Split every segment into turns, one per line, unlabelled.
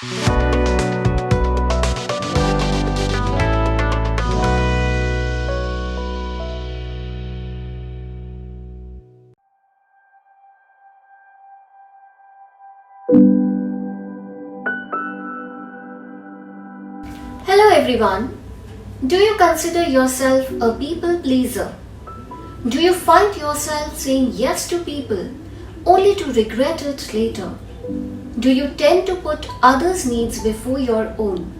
Hello everyone. Do you consider yourself a people pleaser? Do you find yourself saying yes to people only to regret it later? Do you tend to put others' needs before your own?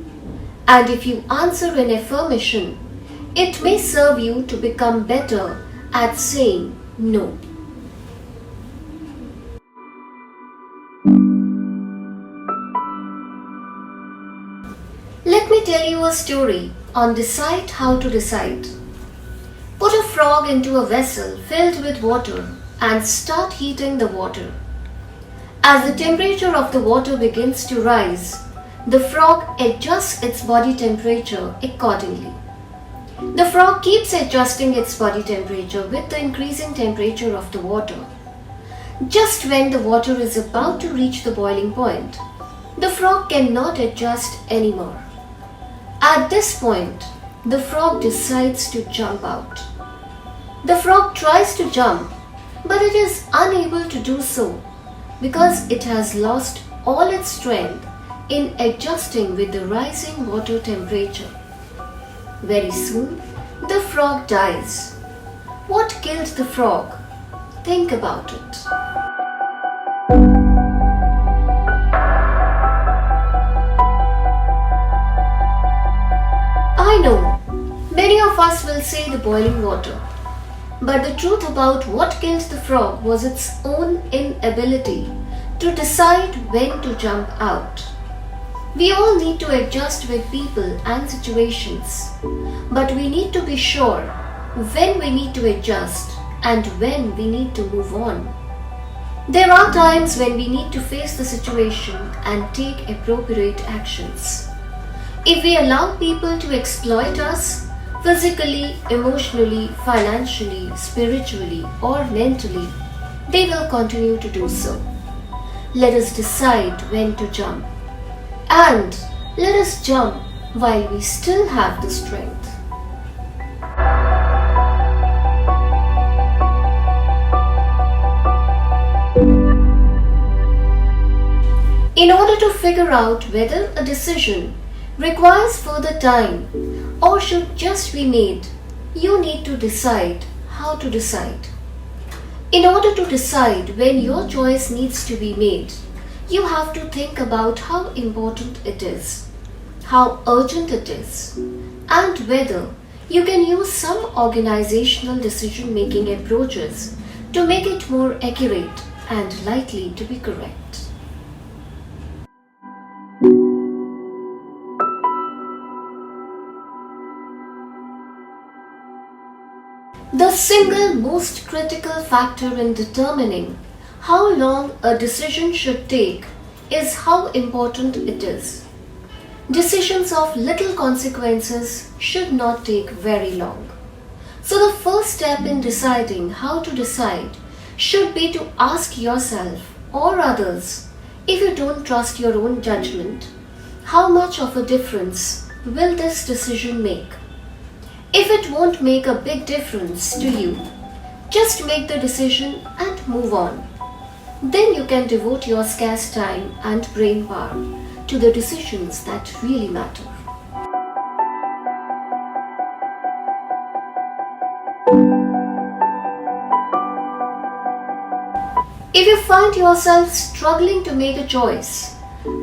And if you answer in affirmation, it may serve you to become better at saying no. Let me tell you a story on Decide How to Decide. Put a frog into a vessel filled with water and start heating the water. As the temperature of the water begins to rise, the frog adjusts its body temperature accordingly. The frog keeps adjusting its body temperature with the increasing temperature of the water. Just when the water is about to reach the boiling point, the frog cannot adjust anymore. At this point, the frog decides to jump out. The frog tries to jump, but it is unable to do so because it has lost all its strength in adjusting with the rising water temperature. Very soon, the frog dies. What killed the frog? Think about it. I know, many of us will say the boiling water. But the truth about what killed the frog was its own inability to decide when to jump out. We all need to adjust with people and situations, but we need to be sure when we need to adjust and when we need to move on. There are times when we need to face the situation and take appropriate actions. If we allow people to exploit us, physically, emotionally, financially, spiritually, or mentally, they will continue to do so. Let us decide when to jump. And let us jump while we still have the strength. In order to figure out whether a decision requires further time or should just be made, you need to decide how to decide. In order to decide when your choice needs to be made, you have to think about how important it is, how urgent it is, and whether you can use some organizational decision-making approaches to make it more accurate and likely to be correct. The single most critical factor in determining how long a decision should take is how important it is. Decisions of little consequences should not take very long. So the first step in deciding how to decide should be to ask yourself or others, if you don't trust your own judgment, how much of a difference will this decision make? If it won't make a big difference to you, just make the decision and move on. Then you can devote your scarce time and brain power to the decisions that really matter. If you find yourself struggling to make a choice,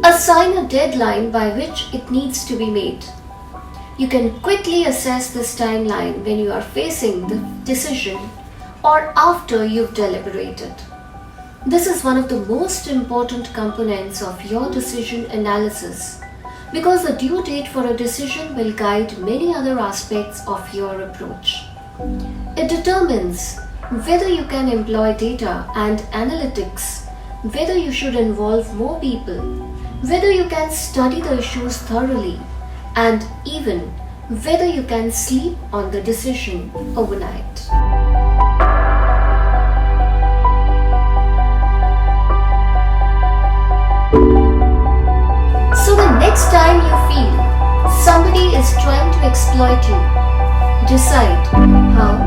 assign a deadline by which it needs to be made. You can quickly assess this timeline when you are facing the decision or after you've deliberated. This is one of the most important components of your decision analysis because the due date for a decision will guide many other aspects of your approach. It determines whether you can employ data and analytics, whether you should involve more people, whether you can study the issues thoroughly, and even whether you can sleep on the decision overnight. So Next time you feel somebody is trying to exploit you, decide how